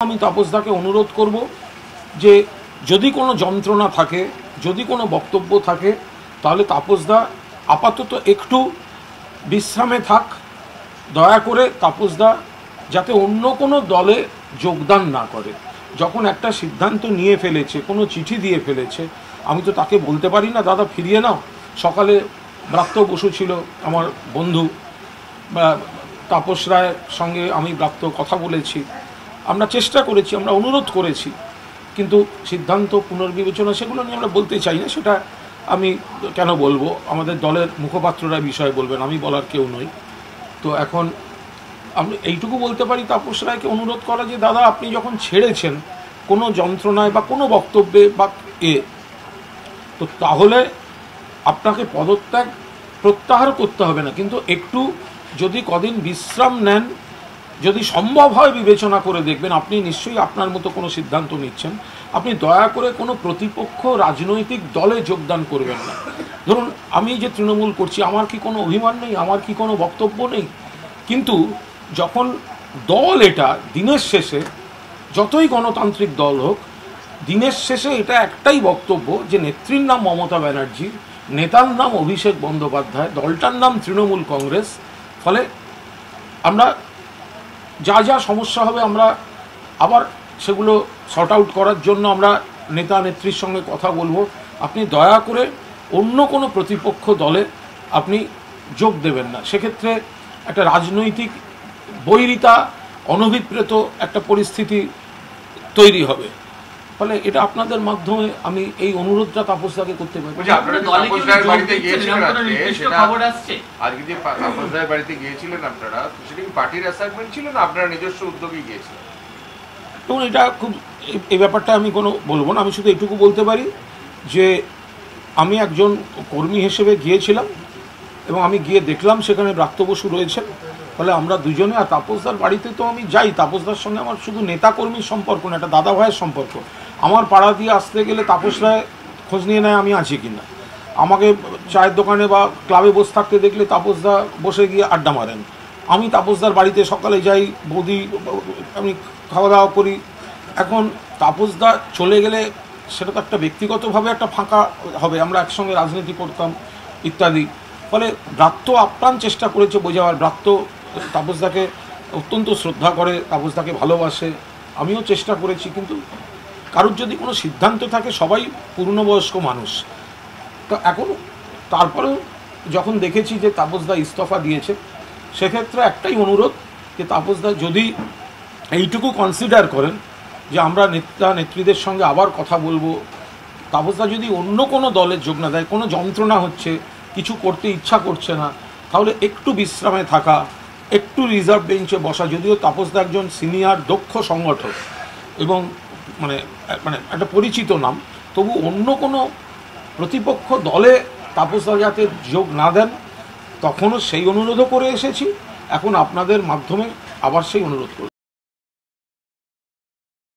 আমি তাপসদাকে অনুরোধ করব যে যদি কোনো যন্ত্রণা থাকে, যদি কোনো বক্তব্য থাকে, তাহলে তাপসদা আপাতত একটু বিশ্রামে থাক। দয়া করে তাপসদা যাতে অন্য কোনো দলে যোগদান না করে। যখন একটা সিদ্ধান্ত নিয়ে ফেলেছে, কোনো চিঠি দিয়ে ফেলেছে, আমি তো তাকে বলতে পারি না দাদা ফিরিয়ে নাও। সকালে ব্রাত্য বসু ছিল আমার বন্ধু, তাপস রায়ের সঙ্গে আমি ব্রাত্য কথা বলেছি, আমরা চেষ্টা করেছি, আমরা অনুরোধ করেছি, কিন্তু সিদ্ধান্ত পুনর্বিবেচনা সেগুলো নিয়ে আমরা বলতে চাই না। সেটা আমি কেন বলবো, আমাদের দলের মুখপাত্ররা বিষয় বলবেন, আমি বলার কেউ নই। তো এখন আমি এইটুকু বলতে পারি তাপস রায়কে অনুরোধ করা যে দাদা আপনি যখন ছেড়েছেন কোনো যন্ত্রণায় বা কোনো বক্তব্যে বা তো তাহলে আপনাকে পদত্যাগ প্রত্যাহার করতে হবে না, কিন্তু একটু যদি কদিন বিশ্রাম নেন, যদি সম্ভব হয় বিবেচনা করে দেখবেন। আপনি নিশ্চয়ই আপনার মতো কোনো সিদ্ধান্ত নিচ্ছেন, আপনি দয়া করে কোনো প্রতিপক্ষ রাজনৈতিক দলে যোগদান করবেন না। ধরুন আমি যে তৃণমূল করছি, আমার কি কোনো অভিমান নেই, আমার কি কোনো বক্তব্য নেই, কিন্তু যখন দল এটা দিনের শেষে, যতই গণতান্ত্রিক দল হোক, দিনের শেষে এটা একটাই বক্তব্য যে নেত্রীর নাম মমতা ব্যানার্জি, নেতার নাম অভিষেক বন্দ্যোপাধ্যায়, দলটার নাম তৃণমূল কংগ্রেস। ফলে আমরা যা যা সমস্যা হবে আমরা আবার সেগুলো সর্ট আউট করার জন্য আমরা নেতা নেত্রীর সঙ্গে কথা বলবো। আপনি দয়া করে অন্য কোনো প্রতিপক্ষ দলে আপনি যোগ দেবেন না, সেক্ষেত্রে একটা রাজনৈতিক বৈরিতা, অনভিপ্রেত একটা পরিস্থিতি তৈরি হবে। ফলে এটা আপনাদের মাধ্যমে আমি এই অনুরোধটা তাপসদাকে করতে পারি। এবং এটা খুব, এই ব্যাপারটা আমি কোনো বলবো না, আমি শুধু এটুকু বলতে পারি যে আমি একজন কর্মী হিসেবে গিয়েছিলাম এবং আমি গিয়ে দেখলাম সেখানে ব্রাত্য বসু রয়েছেন। ফলে আমরা দুজনে, আর তাপসদার বাড়িতে তো আমি যাই, তাপসদার সঙ্গে আমার শুধু নেতা কর্মীর সম্পর্ক না, একটা দাদা ভাইয়ের সম্পর্ক। আমার পাড়া দিয়ে আসতে গেলে তাপস রায় খোঁজ নিয়ে নেয় আমি আছি কিনা, আমাকে চায়ের দোকানে বা ক্লাবে বসে থাকতে দেখলে তাপসদা বসে গিয়ে আড্ডা মারেন। আমি তাপসদার বাড়িতে সকালে যাই, বৌদি আমি খাওয়া দাওয়া করি। এখন তাপসদা চলে গেলে সেটা তো একটা ব্যক্তিগতভাবে একটা ফাঁকা হবে, আমরা একসঙ্গে রাজনীতি করতাম ইত্যাদি। ফলে ব্রাত্য আপ্রাণ চেষ্টা করেছে বোঝাবার, ব্রাত্য তাপসদাকে অত্যন্ত শ্রদ্ধা করে, তাপসদাকে ভালোবাসে, আমিও চেষ্টা করেছি। কিন্তু কারোর যদি কোনো সিদ্ধান্ত থাকে, সবাই পূর্ণবয়স্ক মানুষ, তো এখন তারপরেও যখন দেখেছি যে তাপসদা ইস্তফা দিয়েছে, সেক্ষেত্রে একটাই অনুরোধ যে তাপসদা যদি এইটুকু কনসিডার করেন যে আমরা নেতা নেত্রীদের সঙ্গে আবার কথা বলবো, তাপসদা যদি অন্য কোনো দলের যোগ না দেয়, কোনো যন্ত্রণা হচ্ছে, কিছু করতে ইচ্ছা করছে না, তাহলে একটু বিশ্রামে থাকা, একটু রিজার্ভ বেঞ্চে বসা। যদিও তাপসদা একজন সিনিয়র দক্ষ সংগঠক এবং মানে মানে একটা পরিচিত নাম, তবু অন্য কোনো প্রতিপক্ষ দলে তাপসদা যাতে যোগ না দেন, তখনও সেই অনুরোধও করে এসেছি, এখন আপনাদের মাধ্যমে আবার সেই অনুরোধ করব।